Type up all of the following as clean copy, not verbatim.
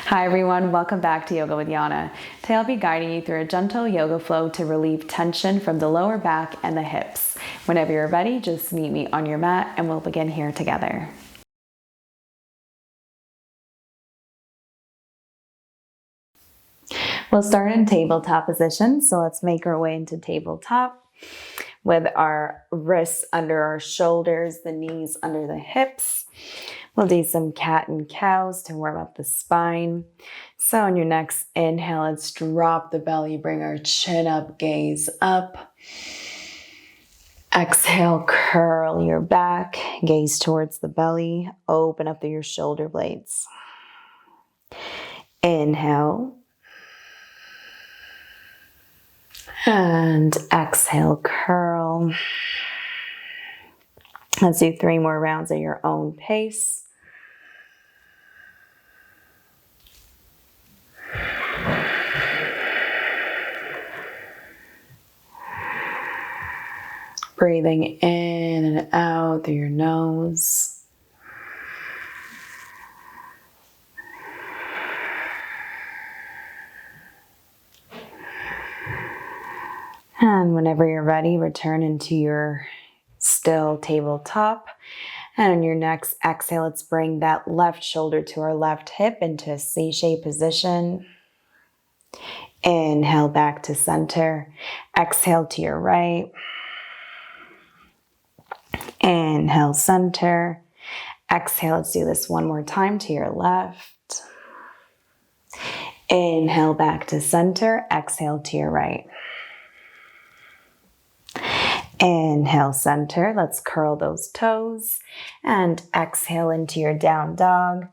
Hi everyone, welcome back to Yoga with Yana. Today I'll be guiding you through a gentle yoga flow to relieve tension from the lower back and the hips. Whenever you're ready, just meet me on your mat and we'll begin here together. We'll start in tabletop position, so let's make our way into tabletop with our wrists under our shoulders, the knees under the hips. We'll do some cat and cows to warm up the spine. So on your next inhale, let's drop the belly, bring our chin up, gaze up. Exhale, curl your back, gaze towards the belly, open up through your shoulder blades. Inhale. And exhale, curl. Let's do 3 more rounds at your own pace. Breathing in and out through your nose. And whenever you're ready, return into your still tabletop. And on your next exhale, let's bring that left shoulder to our left hip into a C-shaped position. Inhale back to center. Exhale to your right. Inhale, center. Exhale, let's do this one more time to your left. Inhale back to center. Exhale to your right. Inhale, center. Let's curl those toes. And exhale into your down dog.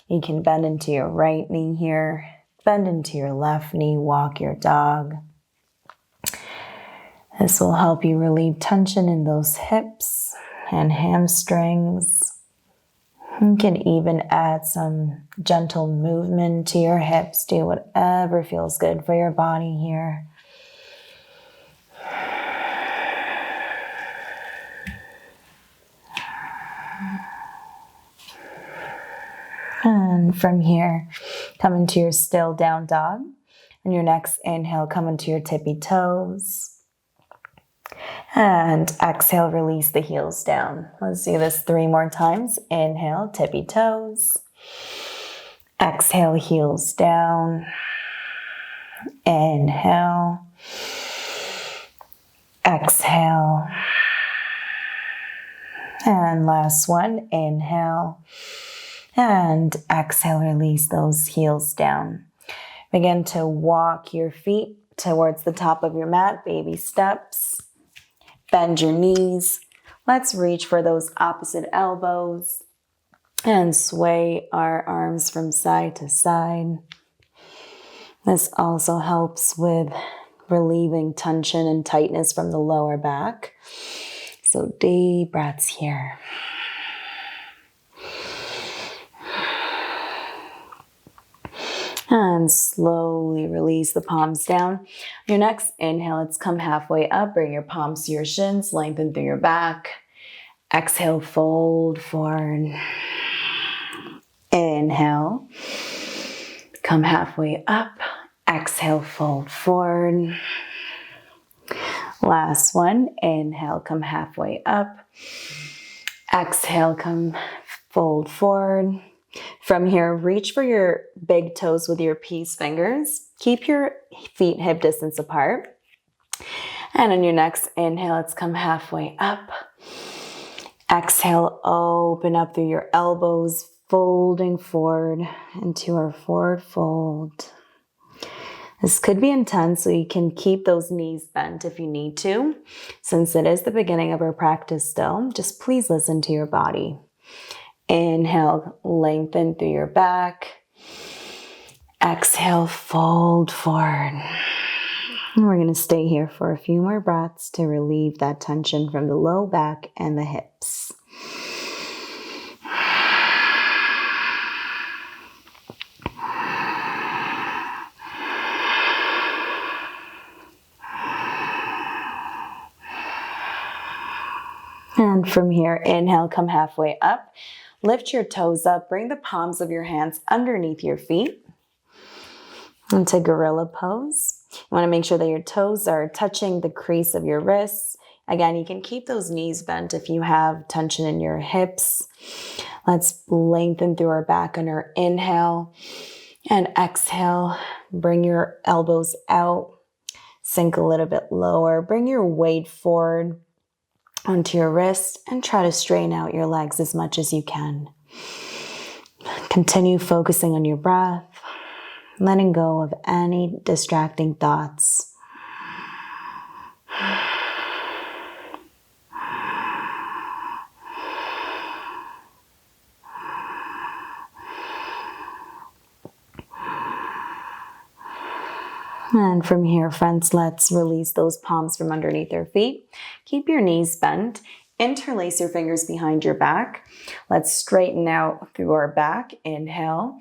You can bend into your right knee here. Bend into your left knee. Walk your dog. This will help you relieve tension in those hips and hamstrings. You can even add some gentle movement to your hips. Do whatever feels good for your body here. And from here, come into your still down dog. And your next inhale, come into your tippy toes. And exhale, release the heels down. Let's do this 3 more times. Inhale, tippy toes. Exhale, heels down. Inhale. Exhale. And last one, inhale. And exhale, release those heels down. Begin to walk your feet towards the top of your mat, baby steps. Bend your knees. Let's reach for those opposite elbows and sway our arms from side to side. This also helps with relieving tension and tightness from the lower back. So deep breaths here. And slowly release the palms down. Your next inhale, let's come halfway up. Bring your palms to your shins, lengthen through your back. Exhale, fold forward. Inhale. Come halfway up. Exhale, fold forward. Last one. Inhale, come halfway up. Exhale, come fold forward. From here, reach for your big toes with your peace fingers. Keep your feet hip distance apart. And on your next inhale, let's come halfway up. Exhale, open up through your elbows, folding forward into our forward fold. This could be intense, so you can keep those knees bent if you need to. Since it is the beginning of our practice still, just please listen to your body. Inhale, lengthen through your back. Exhale, fold forward. And we're going to stay here for a few more breaths to relieve that tension from the low back and the hips. And from here, inhale, come halfway up. Lift your toes up, bring the palms of your hands underneath your feet. Into gorilla pose. You want to make sure that your toes are touching the crease of your wrists. Again, you can keep those knees bent if you have tension in your hips. Let's lengthen through our back on our inhale and exhale. Bring your elbows out. Sink a little bit lower. Bring your weight forward onto your wrist and try to straighten out your legs as much as you can. Continue focusing on your breath, letting go of any distracting thoughts. And from here, friends, let's release those palms from underneath your feet. Keep your knees bent. Interlace your fingers behind your back. Let's straighten out through our back. Inhale.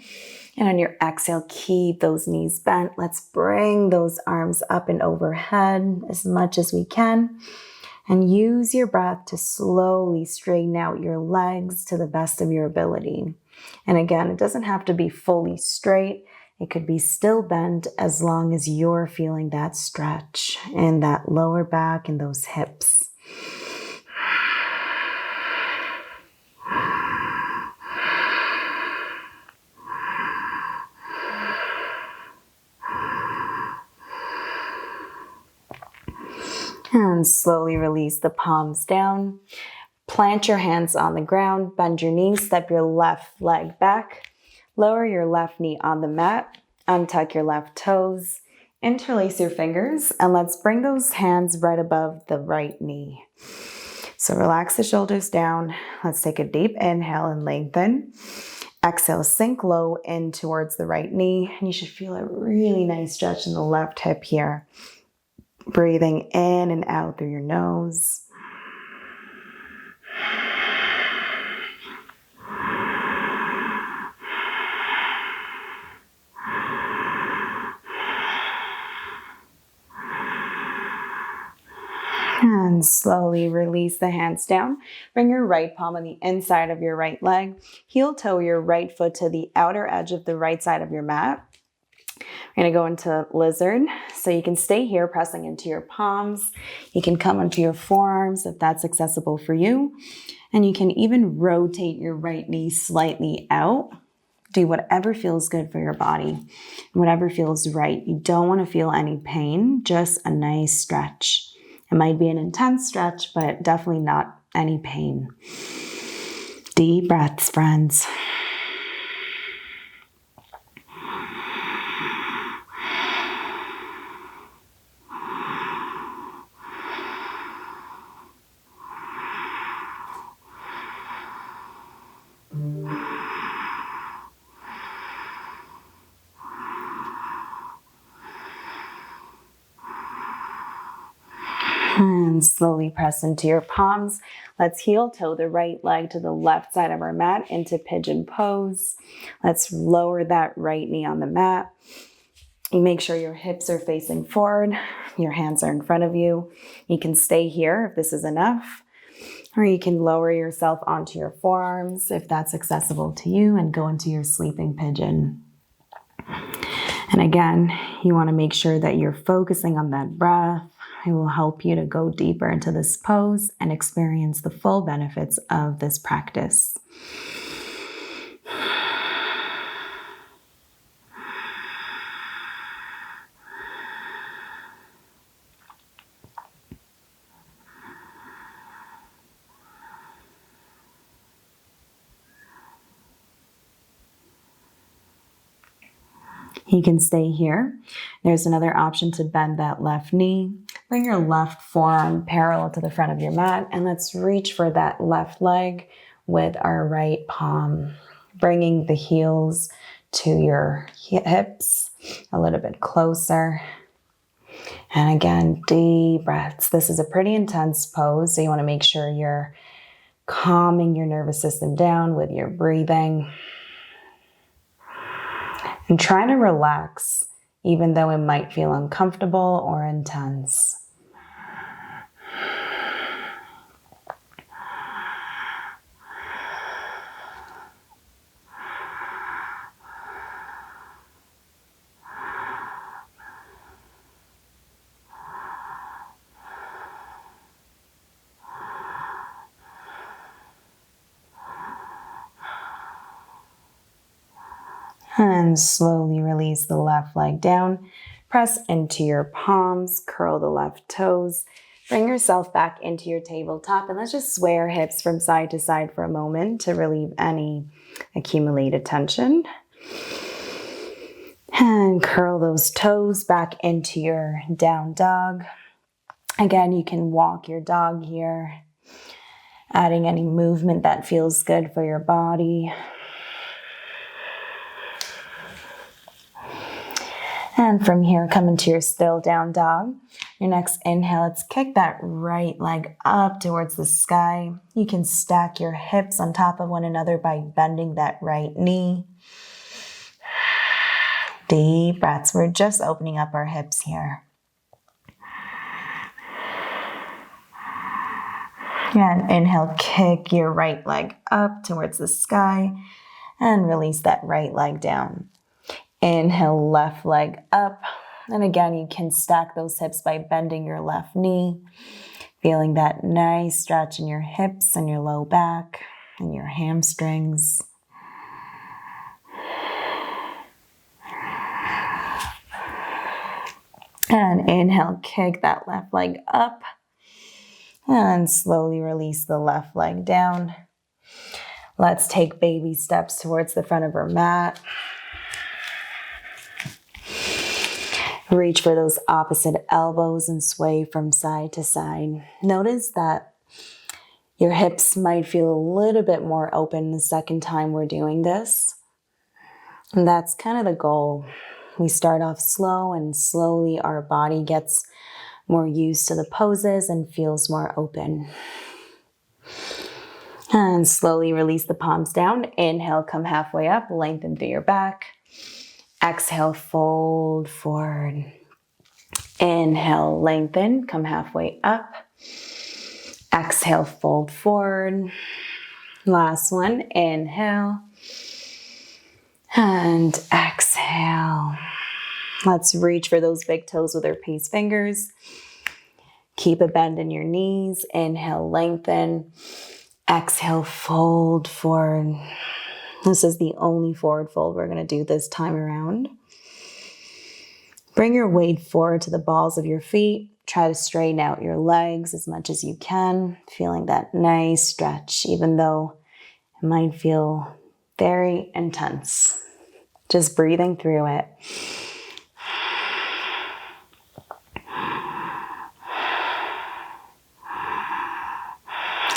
And on your exhale, keep those knees bent. Let's bring those arms up and overhead as much as we can. And use your breath to slowly straighten out your legs to the best of your ability. And again, it doesn't have to be fully straight. It could be still bent as long as you're feeling that stretch in that lower back and those hips. And slowly release the palms down. Plant your hands on the ground, bend your knees, step your left leg back. Lower your left knee on the mat, untuck your left toes, interlace your fingers, and let's bring those hands right above the right knee. So relax the shoulders down. Let's take a deep inhale and lengthen. Exhale, sink low in towards the right knee, and you should feel a really nice stretch in the left hip here. Breathing in and out through your nose. And slowly release the hands down. Bring your right palm on the inside of your right leg. Heel toe your right foot to the outer edge of the right side of your mat. We're going to go into lizard. So you can stay here pressing into your palms. You can come onto your forearms if that's accessible for you. And you can even rotate your right knee slightly out. Do whatever feels good for your body, whatever feels right. You don't want to feel any pain, just a nice stretch. It might be an intense stretch, but definitely not any pain. Deep breaths, friends. And slowly press into your palms. Let's heel toe the right leg to the left side of our mat into pigeon pose. Let's lower that right knee on the mat. You make sure your hips are facing forward. Your hands are in front of you. You can stay here if this is enough, or you can lower yourself onto your forearms if that's accessible to you and go into your sleeping pigeon. And again, you want to make sure that you're focusing on that breath. It will help you to go deeper into this pose and experience the full benefits of this practice. You can stay here. There's another option to bend that left knee. Bring your left forearm parallel to the front of your mat, and let's reach for that left leg with our right palm, bringing the heels to your hips a little bit closer. And again, deep breaths. This is a pretty intense pose, so you want to make sure you're calming your nervous system down with your breathing. And try to relax, even though it might feel uncomfortable or intense. And slowly release the left leg down. Press into your palms, curl the left toes. Bring yourself back into your tabletop and let's just sway our hips from side to side for a moment to relieve any accumulated tension. And curl those toes back into your down dog. Again, you can walk your dog here, adding any movement that feels good for your body. And from here, come into your still down dog. Your next inhale, let's kick that right leg up towards the sky. You can stack your hips on top of one another by bending that right knee. Deep breaths. We're just opening up our hips here. And inhale, kick your right leg up towards the sky and release that right leg down. Inhale, left leg up. And again, you can stack those hips by bending your left knee, feeling that nice stretch in your hips and your low back and your hamstrings. And inhale, kick that left leg up and slowly release the left leg down. Let's take baby steps towards the front of our mat. Reach for those opposite elbows and sway from side to side. Notice that your hips might feel a little bit more open the second time we're doing this. And that's kind of the goal. We start off slow and slowly our body gets more used to the poses and feels more open. And slowly release the palms down. Inhale, come halfway up, lengthen through your back. Exhale, fold forward. Inhale, lengthen, come halfway up. Exhale, fold forward. Last one, inhale. And exhale. Let's reach for those big toes with our peace fingers. Keep a bend in your knees. Inhale, lengthen. Exhale, fold forward. This is the only forward fold we're going to do this time around. Bring your weight forward to the balls of your feet. Try to straighten out your legs as much as you can, feeling that nice stretch, even though it might feel very intense. Just breathing through it.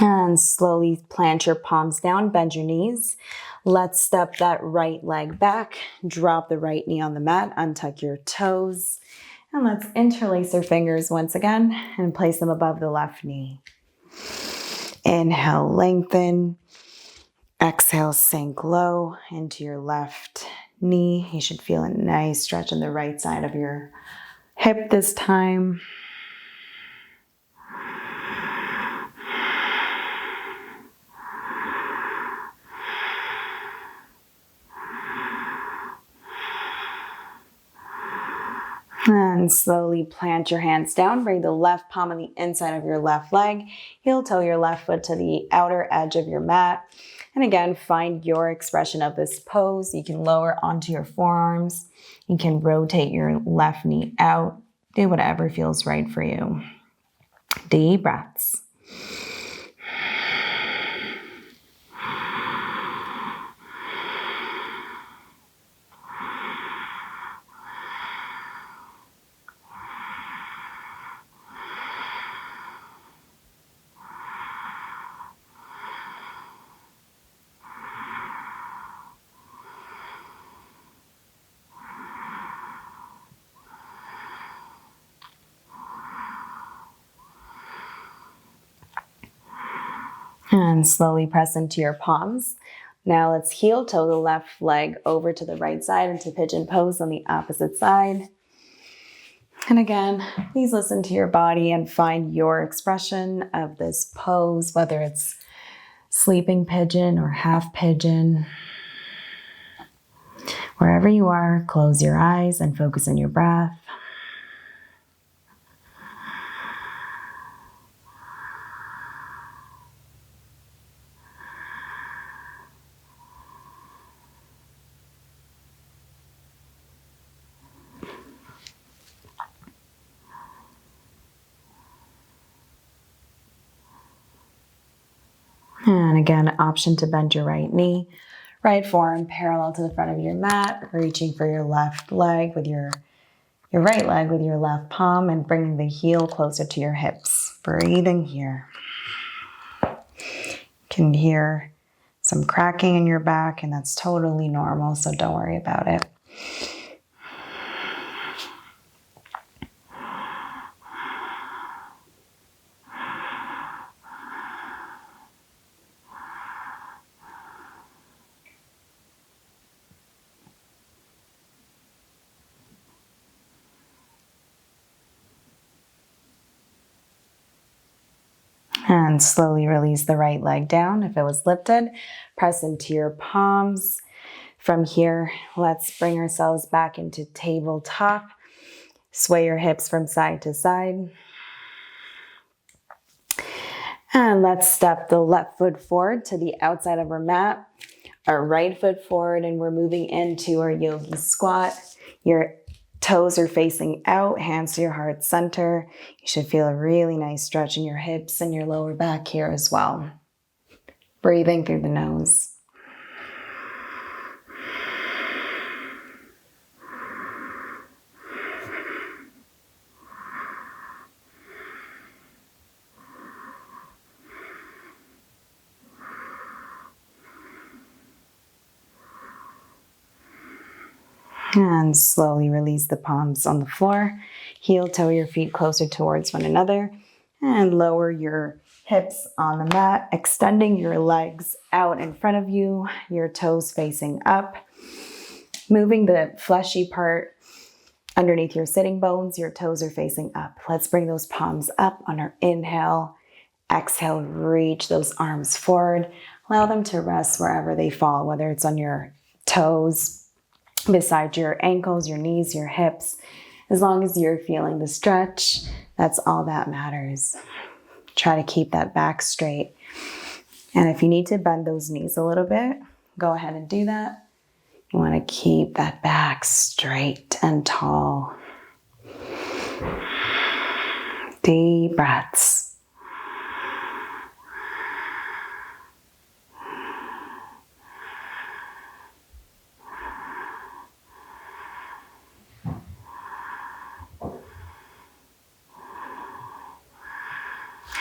And slowly plant your palms down, bend your knees. Let's step that right leg back, drop the right knee on the mat, untuck your toes, and let's interlace our fingers once again and place them above the left knee. Inhale, lengthen. Exhale, sink low into your left knee. You should feel a nice stretch on the right side of your hip this time. And slowly plant your hands down. Bring the left palm on the inside of your left leg. Heel toe your left foot to the outer edge of your mat. And again, find your expression of this pose. You can lower onto your forearms. You can rotate your left knee out. Do whatever feels right for you. Deep breaths. And slowly press into your palms. Now let's heel toe the left leg over to the right side into pigeon pose on the opposite side. And again, please listen to your body and find your expression of this pose, whether it's sleeping pigeon or half pigeon. Wherever you are, close your eyes and focus on your breath. And again, option to bend your right knee, right forearm parallel to the front of your mat, reaching for your left leg with your right leg with your left palm and bringing the heel closer to your hips. Breathing here. You can hear some cracking in your back, and that's totally normal, so don't worry about it. And slowly release the right leg down. If it was lifted, press into your palms. From here, let's bring ourselves back into tabletop. Sway your hips from side to side. And let's step the left foot forward to the outside of our mat. Our right foot forward, and we're moving into our yogi squat. Your toes are facing out, hands to your heart center. You should feel a really nice stretch in your hips and your lower back here as well. Breathing through the nose. And slowly release the palms on the floor. Heel toe your feet closer towards one another. And lower your hips on the mat, extending your legs out in front of you, your toes facing up. Moving the fleshy part underneath your sitting bones, your toes are facing up. Let's bring those palms up on our inhale. Exhale, reach those arms forward. Allow them to rest wherever they fall, whether it's on your toes, beside your ankles, your knees, your hips. As long as you're feeling the stretch, that's all that matters. Try to keep that back straight. And if you need to bend those knees a little bit, go ahead and do that. You want to keep that back straight and tall. Deep breaths.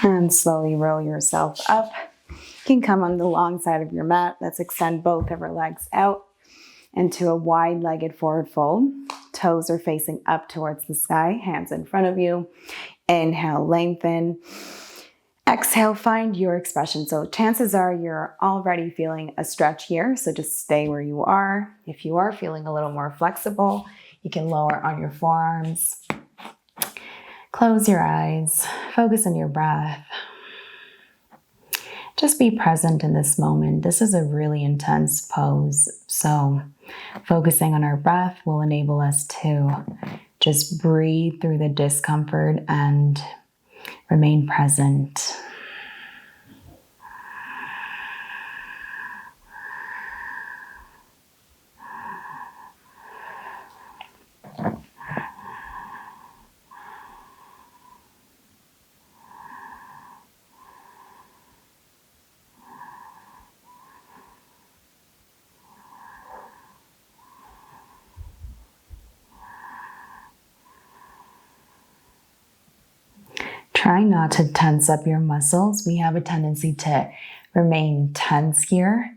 And slowly roll yourself up. You can come on the long side of your mat. Let's extend both of our legs out into a wide-legged forward fold. Toes are facing up towards the sky, hands in front of you. Inhale, lengthen. Exhale, find your expression. So chances are you're already feeling a stretch here, so just stay where you are. If you are feeling a little more flexible, you can lower on your forearms. Close your eyes, focus on your breath. Just be present in this moment. This is a really intense pose, so focusing on our breath will enable us to just breathe through the discomfort and remain present. Try not to tense up your muscles. We have a tendency to remain tense here.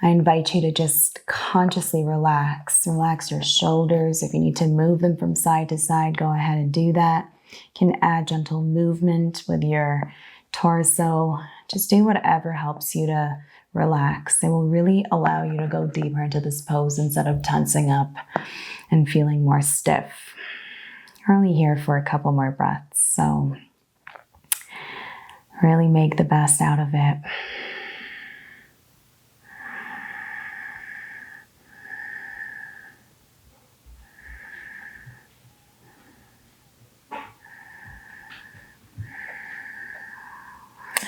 I invite you to just consciously relax. Relax your shoulders. If you need to move them from side to side, go ahead and do that. You can add gentle movement with your torso. Just do whatever helps you to relax. It will really allow you to go deeper into this pose instead of tensing up and feeling more stiff. You're only here for a couple more breaths, so really make the best out of it.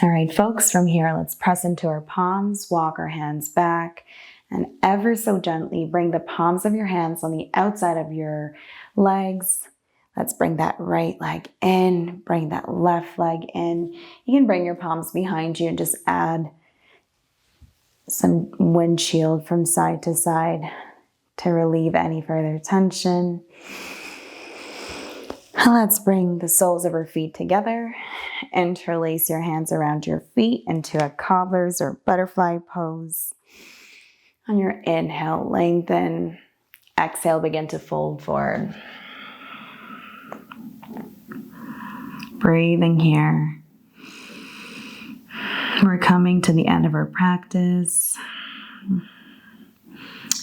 All right, folks, from here, let's press into our palms, walk our hands back, and ever so gently bring the palms of your hands on the outside of your legs. Let's bring that right leg in, bring that left leg in. You can bring your palms behind you and just add some windshield from side to side to relieve any further tension. Let's bring the soles of our feet together. Interlace your hands around your feet into a cobbler's or butterfly pose. On your inhale, lengthen. Exhale, begin to fold forward. Breathing here. We're coming to the end of our practice.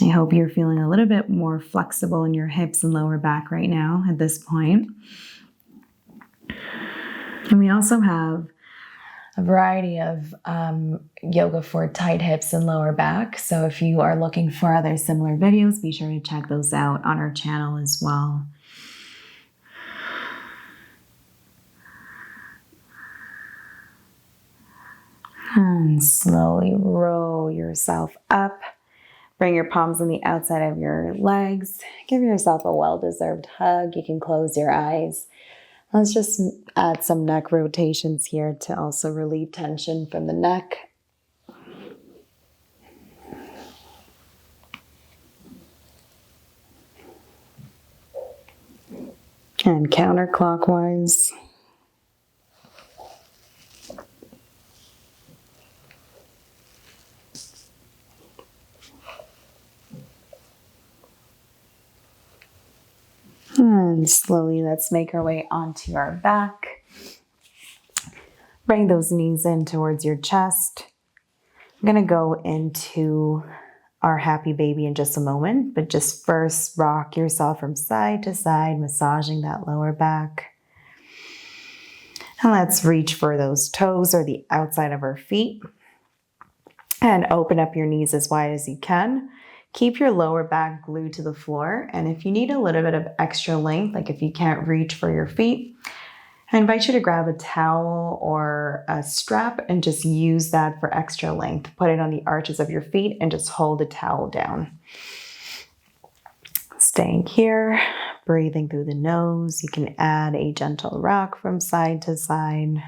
I hope you're feeling a little bit more flexible in your hips and lower back right now at this point. And we also have a variety of yoga for tight hips and lower back. So if you are looking for other similar videos, be sure to check those out on our channel as well. And slowly roll yourself up. Bring your palms on the outside of your legs. Give yourself a well-deserved hug. You can close your eyes. Let's just add some neck rotations here to also relieve tension from the neck. And counterclockwise. And slowly, let's make our way onto our back. Bring those knees in towards your chest. I'm going to go into our happy baby in just a moment, but just first rock yourself from side to side, massaging that lower back. And let's reach for those toes or the outside of our feet. And open up your knees as wide as you can. Keep your lower back glued to the floor. And if you need a little bit of extra length, like if you can't reach for your feet, I invite you to grab a towel or a strap and just use that for extra length. Put it on the arches of your feet and just hold the towel down. Staying here, breathing through the nose. You can add a gentle rock from side to side.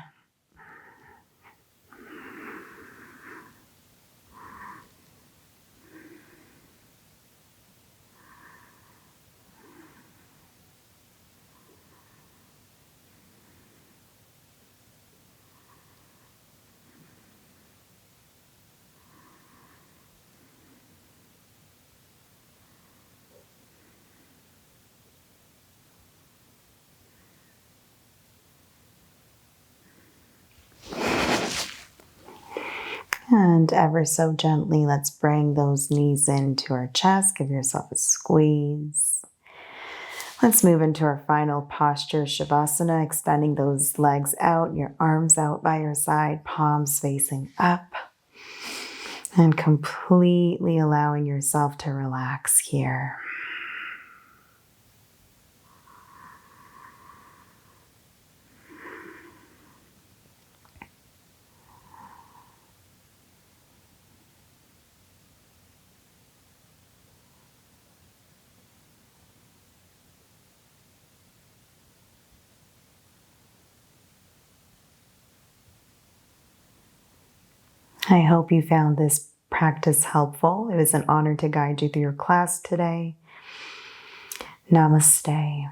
And ever so gently, let's bring those knees into our chest. Give yourself a squeeze. Let's move into our final posture, Shavasana, extending those legs out, your arms out by your side, palms facing up. And completely allowing yourself to relax here. I hope you found this practice helpful. It was an honor to guide you through your class today. Namaste.